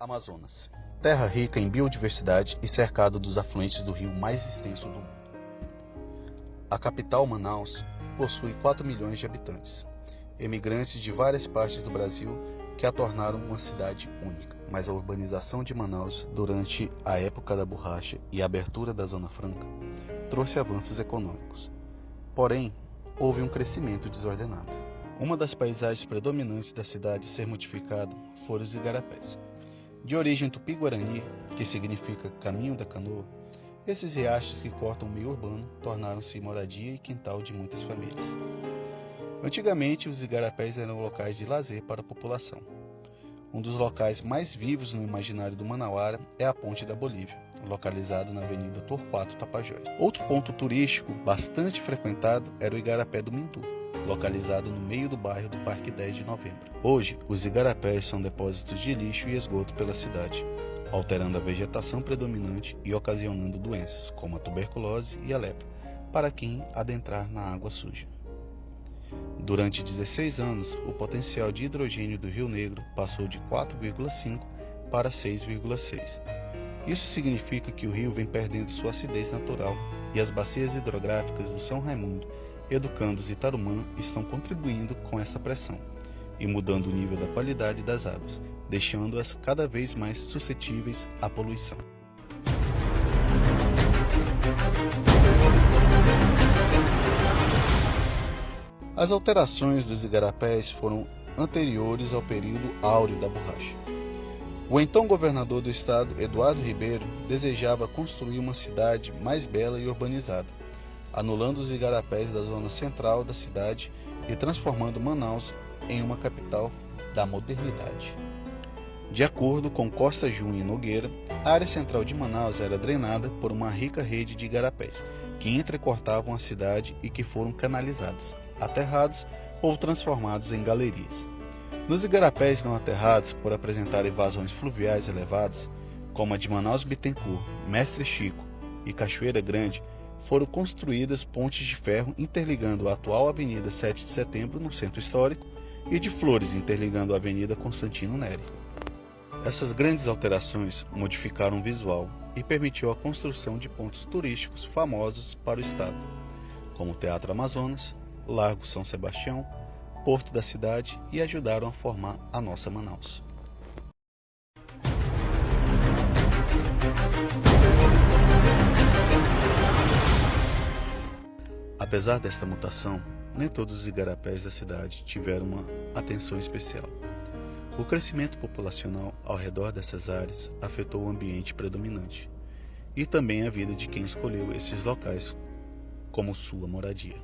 Amazonas, terra rica em biodiversidade e cercada dos afluentes do rio mais extenso do mundo. A capital, Manaus, possui 4 milhões de habitantes, emigrantes de várias partes do Brasil que a tornaram uma cidade única. Mas a urbanização de Manaus, durante a época da borracha e a abertura da Zona Franca, trouxe avanços econômicos. Porém, houve um crescimento desordenado. Uma das paisagens predominantes da cidade a ser modificada foram os igarapés. De origem tupi-guarani, que significa caminho da canoa, esses riachos que cortam o meio urbano tornaram-se moradia e quintal de muitas famílias. Antigamente, os igarapés eram locais de lazer para a população. Um dos locais mais vivos no imaginário do manauara é a Ponte da Bolívia, localizado na Avenida Torquato Tapajós. Outro ponto turístico bastante frequentado era o Igarapé do Mindu, localizado no meio do bairro do Parque 10 de Novembro. Hoje, os igarapés são depósitos de lixo e esgoto pela cidade, alterando a vegetação predominante e ocasionando doenças, como a tuberculose e a lepra, para quem adentrar na água suja. Durante 16 anos, o potencial de hidrogênio do Rio Negro passou de 4,5 para 6,6. Isso significa que o rio vem perdendo sua acidez natural e as bacias hidrográficas do São Raimundo, Educandos e Tarumã estão contribuindo com essa pressão e mudando o nível da qualidade das águas, deixando-as cada vez mais suscetíveis à poluição. As alterações dos igarapés foram anteriores ao período áureo da borracha. O então governador do estado, Eduardo Ribeiro, desejava construir uma cidade mais bela e urbanizada, anulando os igarapés da zona central da cidade e transformando Manaus em uma capital da modernidade. De acordo com Costa Jun e Nogueira, a área central de Manaus era drenada por uma rica rede de igarapés, que entrecortavam a cidade e que foram canalizados, aterrados ou transformados em galerias. Nos igarapés não aterrados, por apresentarem vazões fluviais elevadas, como a de Manaus Bittencourt, Mestre Chico e Cachoeira Grande, foram construídas pontes de ferro interligando a atual Avenida 7 de Setembro, no centro histórico, e de Flores interligando a Avenida Constantino Neri. Essas grandes alterações modificaram o visual e permitiu a construção de pontos turísticos famosos para o estado, como o Teatro Amazonas, Largo São Sebastião, Porto da Cidade, e ajudaram a formar a nossa Manaus. Apesar desta mutação, nem todos os igarapés da cidade tiveram uma atenção especial. O crescimento populacional ao redor dessas áreas afetou o ambiente predominante e também a vida de quem escolheu esses locais como sua moradia.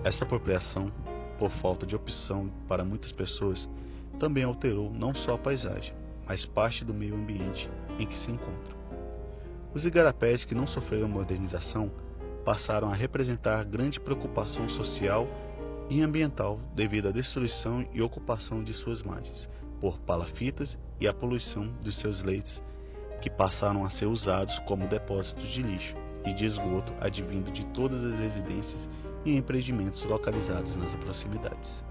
Essa apropriação, por falta de opção para muitas pessoas, também alterou não só a paisagem, mas parte do meio ambiente em que se encontram. Os igarapés que não sofreram modernização passaram a representar grande preocupação social e ambiental devido à destruição e ocupação de suas margens por palafitas e a poluição dos seus leitos, que passaram a ser usados como depósitos de lixo e de esgoto advindo de todas as residências e empreendimentos localizados nas proximidades.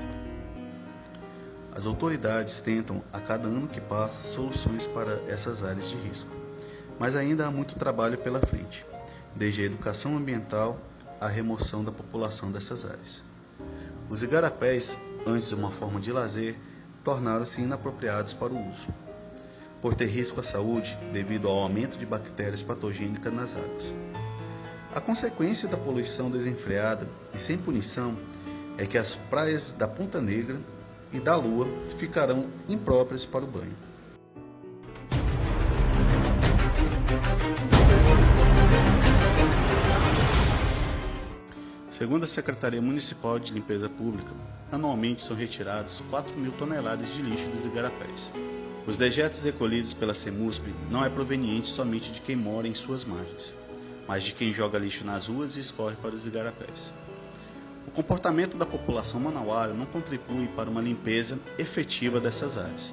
As autoridades tentam, a cada ano que passa, soluções para essas áreas de risco, mas ainda há muito trabalho pela frente, desde a educação ambiental à remoção da população dessas áreas. Os igarapés, antes uma forma de lazer, tornaram-se inapropriados para o uso, por ter risco à saúde devido ao aumento de bactérias patogênicas nas águas. A consequência da poluição desenfreada e sem punição é que as praias da Ponta Negra e da Lua ficarão impróprias para o banho. Segundo a Secretaria Municipal de Limpeza Pública, anualmente são retirados 4 mil toneladas de lixo dos igarapés. Os dejetos recolhidos pela CEMUSP não é proveniente somente de quem mora em suas margens, mas de quem joga lixo nas ruas e escorre para os igarapés. O comportamento da população manauara não contribui para uma limpeza efetiva dessas áreas.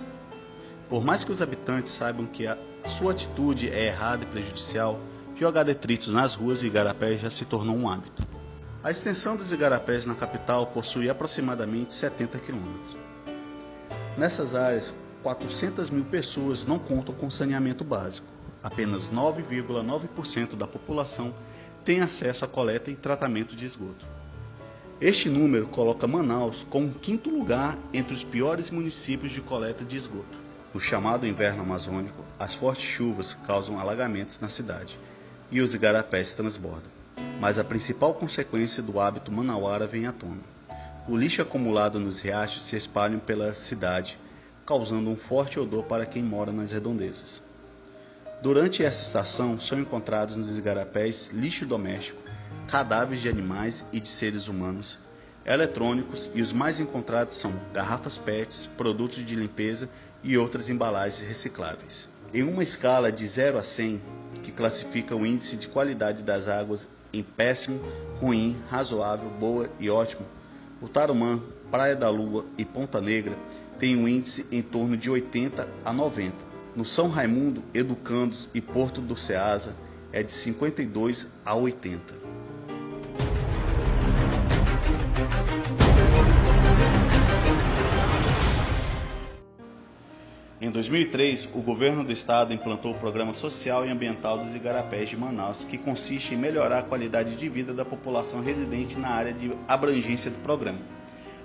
Por mais que os habitantes saibam que a sua atitude é errada e prejudicial, jogar detritos nas ruas e igarapés já se tornou um hábito. A extensão dos igarapés na capital possui aproximadamente 70 km. Nessas áreas 400 mil pessoas não contam com saneamento básico. Apenas 9,9% da população tem acesso à coleta e tratamento de esgoto. Este número coloca Manaus com o 5º lugar entre os piores municípios de coleta de esgoto. No chamado inverno amazônico, as fortes chuvas causam alagamentos na cidade e os igarapés transbordam. Mas a principal consequência do hábito manauara vem à tona. O lixo acumulado nos riachos se espalha pela cidade, causando um forte odor para quem mora nas redondezas. Durante essa estação são encontrados nos igarapés lixo doméstico, cadáveres de animais e de seres humanos, eletrônicos e os mais encontrados são garrafas PETs, produtos de limpeza e outras embalagens recicláveis. Em uma escala de 0 a 100, que classifica o índice de qualidade das águas em péssimo, ruim, razoável, boa e ótimo, o Tarumã, Praia da Lua e Ponta Negra têm um índice em torno de 80 a 90. No São Raimundo, Educandos e Porto do Ceasa é de 52 a 80. Em 2003, o governo do estado implantou o Programa Social e Ambiental dos Igarapés de Manaus, que consiste em melhorar a qualidade de vida da população residente na área de abrangência do programa,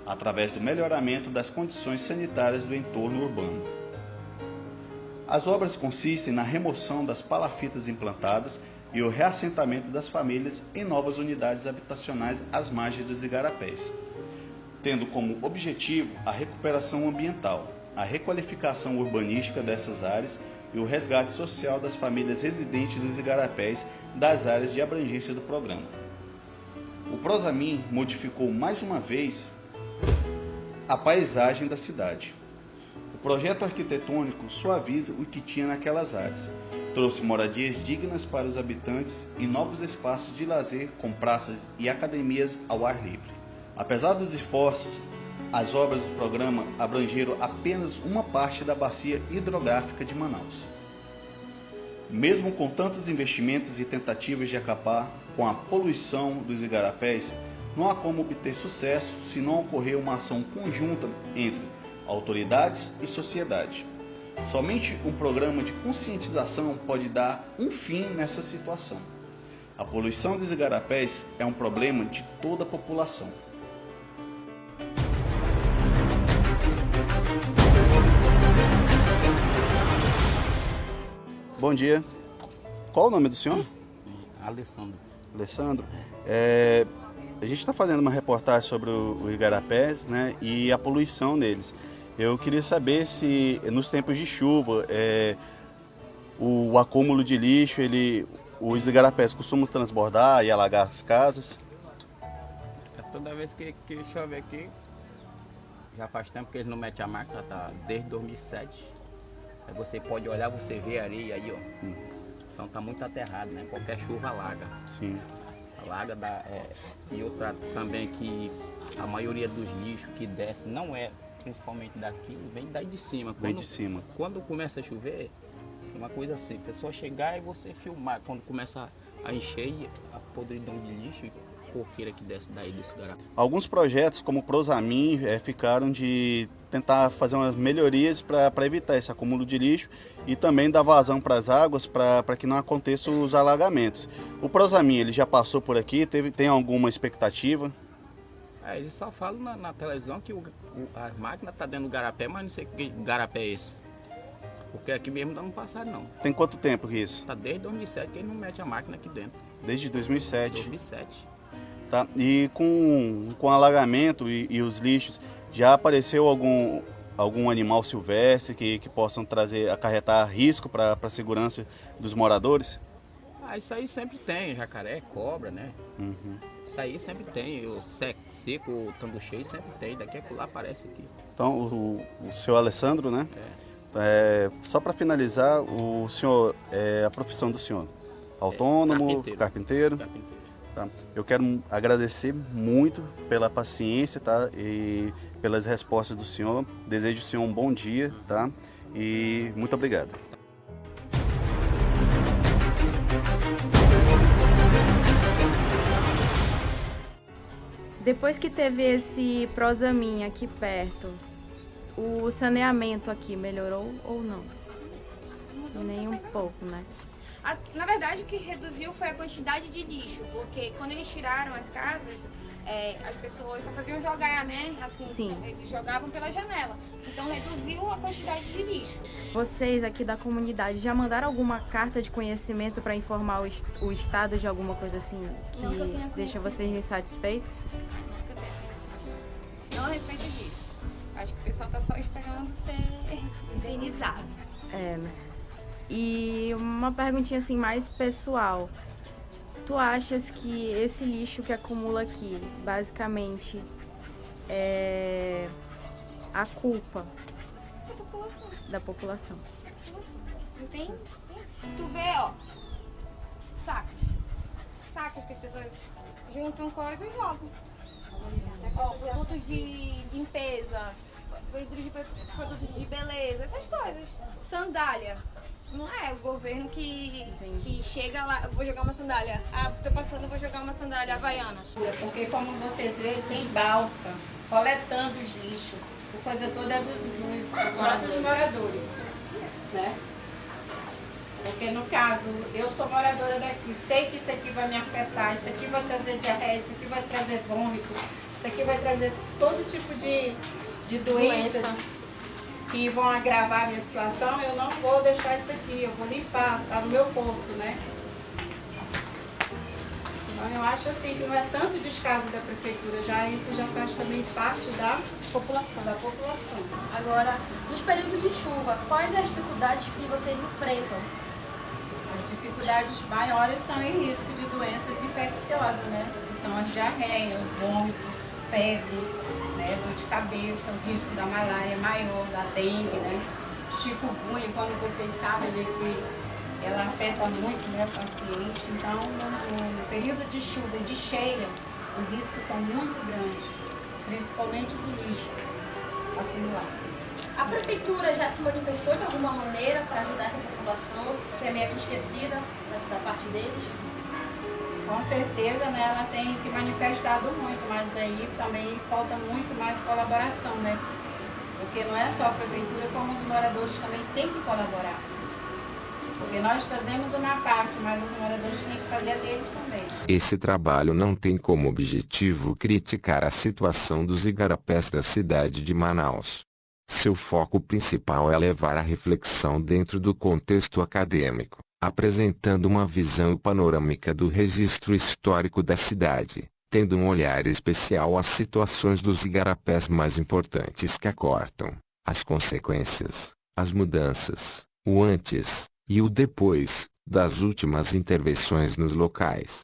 através do melhoramento das condições sanitárias do entorno urbano. As obras consistem na remoção das palafitas implantadas e o reassentamento das famílias em novas unidades habitacionais às margens dos igarapés, tendo como objetivo a recuperação ambiental, a requalificação urbanística dessas áreas e o resgate social das famílias residentes dos igarapés das áreas de abrangência do programa. O Prosamin modificou mais uma vez a paisagem da cidade. O projeto arquitetônico suaviza o que tinha naquelas áreas, trouxe moradias dignas para os habitantes e novos espaços de lazer com praças e academias ao ar livre. Apesar dos esforços, as obras do programa abrangeram apenas uma parte da bacia hidrográfica de Manaus. Mesmo com tantos investimentos e tentativas de acabar com a poluição dos igarapés, não há como obter sucesso se não ocorrer uma ação conjunta entre autoridades e sociedade. Somente um programa de conscientização pode dar um fim nessa situação. A poluição dos igarapés é um problema de toda a população. Bom dia. Qual o nome do senhor? Alessandro. Alessandro. A gente está fazendo uma reportagem sobre o igarapés, né, e a poluição deles. Eu queria saber se nos tempos de chuva, o acúmulo de lixo, os igarapés costumam transbordar e alagar as casas? Toda vez que chove aqui, já faz tempo que eles não metem a máquina, tá desde 2007. Aí você pode olhar, você vê a areia aí, ó. Então tá muito aterrado, né? Qualquer chuva alaga. Sim. Alaga, e outra também que a maioria dos lixos que desce não é principalmente daqui, vem daí de cima. Vem de cima. Quando começa a chover, uma coisa assim, a pessoa chegar e você filmar. Quando começa a encher a podridão de lixo e porqueira que desce daí desse garapé. Alguns projetos, como o Prosamin, ficaram de tentar fazer umas melhorias para evitar esse acúmulo de lixo e também dar vazão para as águas para que não aconteçam os alagamentos. O Prosamin, ele já passou por aqui, tem alguma expectativa? Eles só falam na televisão que a máquina está dentro do garapé, mas não sei que garapé é esse. Porque aqui mesmo não passaram, não. Tem quanto tempo que isso? Está desde 2007 que ele não mete a máquina aqui dentro. Desde 2007? 2007. Tá. E com alagamento e os lixos, já apareceu algum animal silvestre que possam acarretar risco para a segurança dos moradores? Isso aí sempre tem, jacaré, cobra, né? Uhum. Isso aí sempre tem, o seco, o tambo cheio sempre tem, daqui a lá aparece aqui. Então, o senhor Alessandro, né? Só para finalizar, o senhor, a profissão do senhor? Autônomo, carpinteiro? Tá. Eu quero agradecer muito pela paciência, tá? E pelas respostas do senhor. Desejo ao senhor um bom dia, tá? E muito obrigado. Depois que teve esse Prosamin aqui perto, O saneamento aqui melhorou ou não? Nem um pouco, né? Na verdade, o que reduziu foi a quantidade de lixo, porque quando eles tiraram as casas, as pessoas só faziam jogar, né? Assim, Sim. Eles jogavam pela janela. Então reduziu a quantidade de lixo. Vocês aqui da comunidade já mandaram alguma carta de conhecimento para informar o estado de alguma coisa assim Não que eu tenha que deixa conhecido. vocês insatisfeitos? Não que eu tenha conhecido. Não a respeito disso. Acho que o pessoal tá só esperando ser indenizado. É, né? E uma perguntinha assim mais pessoal. Tu achas que esse lixo que acumula aqui, basicamente, é a culpa Da população. da população? Não tem? Tu vê, ó, sacos. Sacos que as pessoas juntam coisas e jogam. Ó, produtos de limpeza, produtos de beleza, essas coisas. Sandália. Não é o governo que chega lá, eu vou jogar uma sandália. Ah, tô passando, eu vou jogar uma sandália havaiana. Porque como vocês veem, tem balsa coletando os lixos. A coisa toda é dos próprios moradores, né? Porque no caso, eu sou moradora daqui, sei que isso aqui vai me afetar, isso aqui vai trazer diarreia, isso aqui vai trazer vômito, isso aqui vai trazer todo tipo de doenças que vão agravar a minha situação. Eu não vou deixar isso aqui, eu vou limpar, tá no meu corpo, né? Então eu acho assim que não é tanto descaso da prefeitura, já isso já faz também parte da população. Agora, nos períodos de chuva, quais as dificuldades que vocês enfrentam? As dificuldades maiores são em risco de doenças infecciosas, né? Que são as diarreias, os vômitos, febre, né? Dor de cabeça, o risco da malária é maior, da dengue, né? Chikungunya, quando vocês sabem, né, que ela afeta muito, né, o paciente. Então, no período de chuva e de cheia, os riscos são muito grandes, principalmente do lixo acumulado. A prefeitura já se manifestou de alguma maneira para ajudar essa população, que é meio que esquecida da parte deles? Com certeza, né, ela tem se manifestado muito, mas aí também falta muito mais colaboração, né? Porque não é só a prefeitura, como os moradores também têm que colaborar. Porque nós fazemos uma parte, mas os moradores têm que fazer a deles também. Esse trabalho não tem como objetivo criticar a situação dos igarapés da cidade de Manaus. Seu foco principal é levar a reflexão dentro do contexto acadêmico, apresentando uma visão panorâmica do registro histórico da cidade, tendo um olhar especial às situações dos igarapés mais importantes que acortam, as consequências, as mudanças, o antes e o depois das últimas intervenções nos locais.